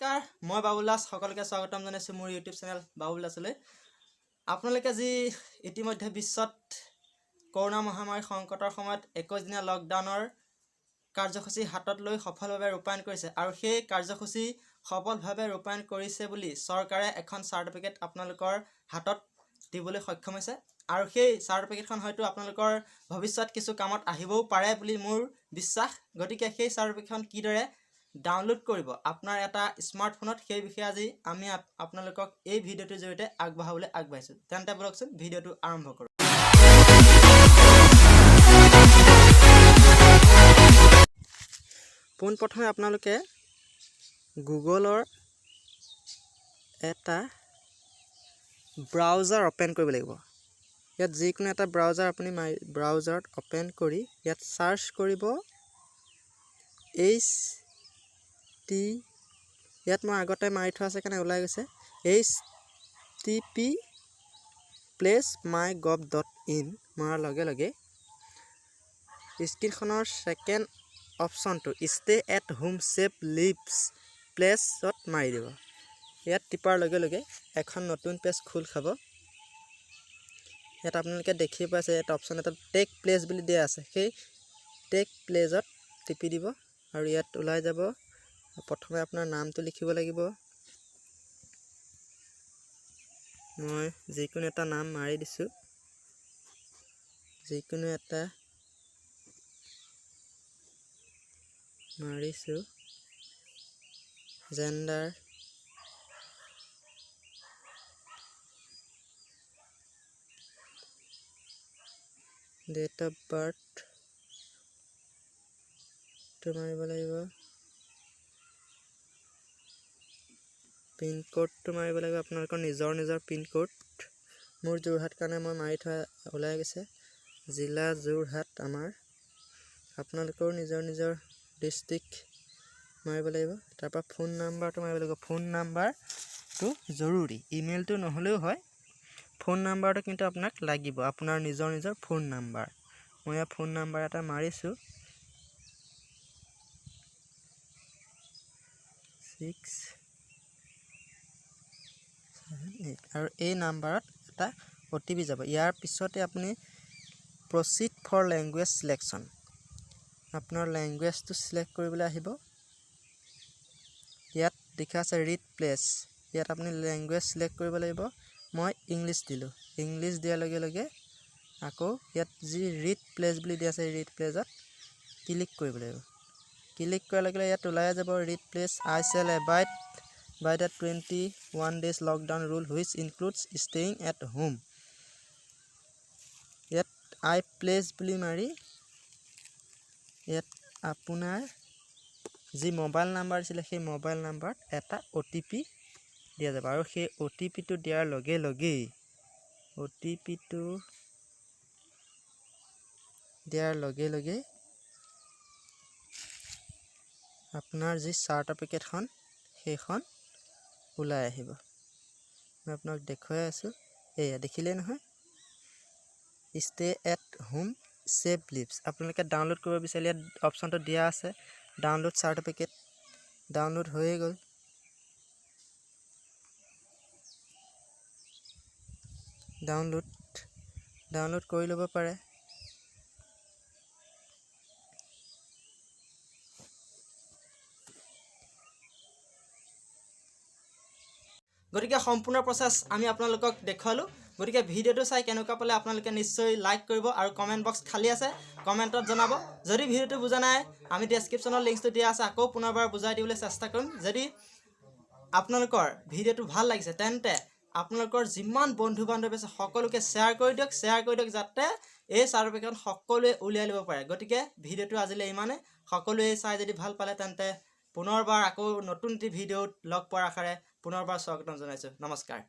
নমস্কাৰ মই বাবুলাস সকলকে স্বাগতম জনাইছো মোৰ ইউটিউব চেনেল বাবুলাসলৈ আপোনালোকে যি ইতিমধ্যে বিশ্বত কৰোনা মহামাৰী সংকটৰ সময়ত 21 দিনীয়া লকডাউনৰ কাৰ্যসূচী হাতত লৈ সফলভাৱে ৰূপায়ণ কৰিছে আৰু সেই কাৰ্যসূচী সফলভাৱে ৰূপায়ণ কৰিছে বুলি চৰকাৰে এখন চাৰ্টিফিকেট আপোনালোকৰ হাতত দিবলৈ সক্ষম হৈছে আৰু সেই চাৰ্টিফিকেটখন হয়তো আপোনালোকৰ ভৱিষ্যত কিছু কামত আহিবও পাৰে বুলি মোৰ বিশ্বাস গতিকে সেই চাৰ্টিফিকেটখন কিদৰে ডাউনলোড কৰিব আপোনাৰ এটা স্মাৰ্টফোনত সেই বিষয়ে আজি আমি আপোনালোকক এই ভিডিঅ'টোৰ জৰিয়তে আগবঢ়াবলৈ আগবাঢ়িছো তেন্তে বলকচোন ভিডিঅ'টো আৰম্ভ কৰোঁ পোনপ্ৰথমে আপোনালোকে গুগলৰ এটা ব্ৰাউজাৰ ওপেন কৰিব লাগিব ইয়াত যিকোনো এটা ব্ৰাউজাৰ আপুনি ব্ৰাউজাৰত ওপেন কৰি ইয়াত সাৰ্চ কৰিব ইয়াত মই আগতে মাৰি থোৱা আছে কাৰণে ওলাই গৈছে http://mygov.in মাৰাৰ লগে লগে স্ক্ৰীনখনৰ সেকেন্ড অপচনটো stay at home save lives প্লেছত মাৰি দিব ইয়াত টিপাৰ লগে লগে এখন নতুন পেজ খোল খাব ইয়াত আপোনালোকে দেখি পাইছে এটা অপচন এটা টেক প্লেস বুলি দিয়া আছে সেই টেক প্লেছত টিপি দিব আৰু ইয়াত ওলাই যাব প্ৰথমে আপোনাৰ নামটো লিখিব লাগিব মই যিকোনো এটা নাম মাৰি দিছো যিকোনো এটা মাৰিছো জেন্ডাৰ ডেট অফ বাৰ্থ তো মাৰিব লাগিব পিন কোডটো মাৰিব লাগিব আপোনালোকৰ নিজৰ পিন কোড মোৰ যোৰহাট কাৰণে মই মাৰি থোৱা ওলাই গৈছে জিলা যোৰহাট আমাৰ আপোনালোকৰ নিজৰ ডিস্ট্ৰিক্ট মাৰিব লাগিব তাৰ পৰা ফোন নাম্বাৰটো মাৰিব লাগিব ফোন নাম্বাৰটো জৰুৰী ইমেইলটো নহলেও হয় ফোন নাম্বাৰটো কিন্তু আপোনাক লাগিব আপোনাৰ নিজৰ ফোন নাম্বাৰ মই ফোন নাম্বাৰ এটা মাৰিছো 678 আৰু এই নাম্বাৰত এটা OTP যাব ইয়াৰ পিছতে আপুনি proceed for language selection আপোনাৰ ল্যাঙ্গুৱেজটো সিলেক্ট কৰিবলৈ আহিব ইয়াত দেখা আছে ৰিড প্লেস ইয়াত আপুনি ল্যাঙ্গুৱেজ সিলেক্ট কৰিব লাগিব মই ইংলিশ দিলো ইংলিশ দিয়াৰ লগে লগে আকৌ ইয়াত যি ৰিড প্লেস বুলি দিয়া আছে ৰিড প্লেসত ক্লিক কৰিব লাগিব ক্লিক কৰাৰ লগে লগে ইয়াত ওলাই যাব ৰিড প্লেস I shall abide by the 21 days lockdown rule which includes staying at home ইয়াত I place বুলি মাৰি ইয়াত আপোনাৰ যি মোবাইল নাম্বাৰ ছিল সেই মোবাইল নাম্বাৰত এটা OTP দিয়া যাব আৰু সেই OTP টো দিয়াৰ লগে লগে OTP টো দিয়াৰ লগে লগে আপোনাৰ যি চাৰ্টিফিকেটখন সেইখন ওলাই আহিব মই আপোনাক দেখুৱাই আছো এয়া দেখিলে নহয় stay at home save lives আপোনালোকে ডাউনলোড কৰিব বিচাৰিলে অপচনটো দিয়া আছে ডাউনলোড চাৰ্টিফিকেট ডাউনলোড হৈ গ'ল ডাউনলোড কৰি ল'ব পাৰে গতিকে সম্পূৰ্ণ প্ৰসেস আমি আপোনালোকক দেখালো গতিকে ভিডিওটো চাই কেনেকুৱা পালে আপোনালোকে নিশ্চয় লাইক কৰিব আৰু কমেন্ট বক্স খালি আছে কমেন্টত জনাব যদি ভিডিওটো বুজা নাই আমি ডেসক্ৰিপচনৰ লিংকটো দিয়া আছে আকৌ পুনৰবাৰ বুজাই দিবলৈ চেষ্টা কৰিম যদি আপোনালোকৰ ভিডিওটো ভাল লাগিছে তেন্তে আপোনালোকৰ যিমান বন্ধু বান্ধৱ আছে সকলোকে শেয়াৰ কৰি দিয়ক যাতে এই চাৰ্টিফিকেটখন সকলোৱে উলিয়াই ল'ব পাৰে গতিকে ভিডিওটো আজিলৈ ইমানে সকলোৱে চাই যদি ভাল পালে তেন্তে পুনৰবাৰ আকৌ নতুন ভিডিওত লগ পোৱাৰ আশাৰে পুনৰবাৰ স্বাগতম জনাইছো নমস্কাৰ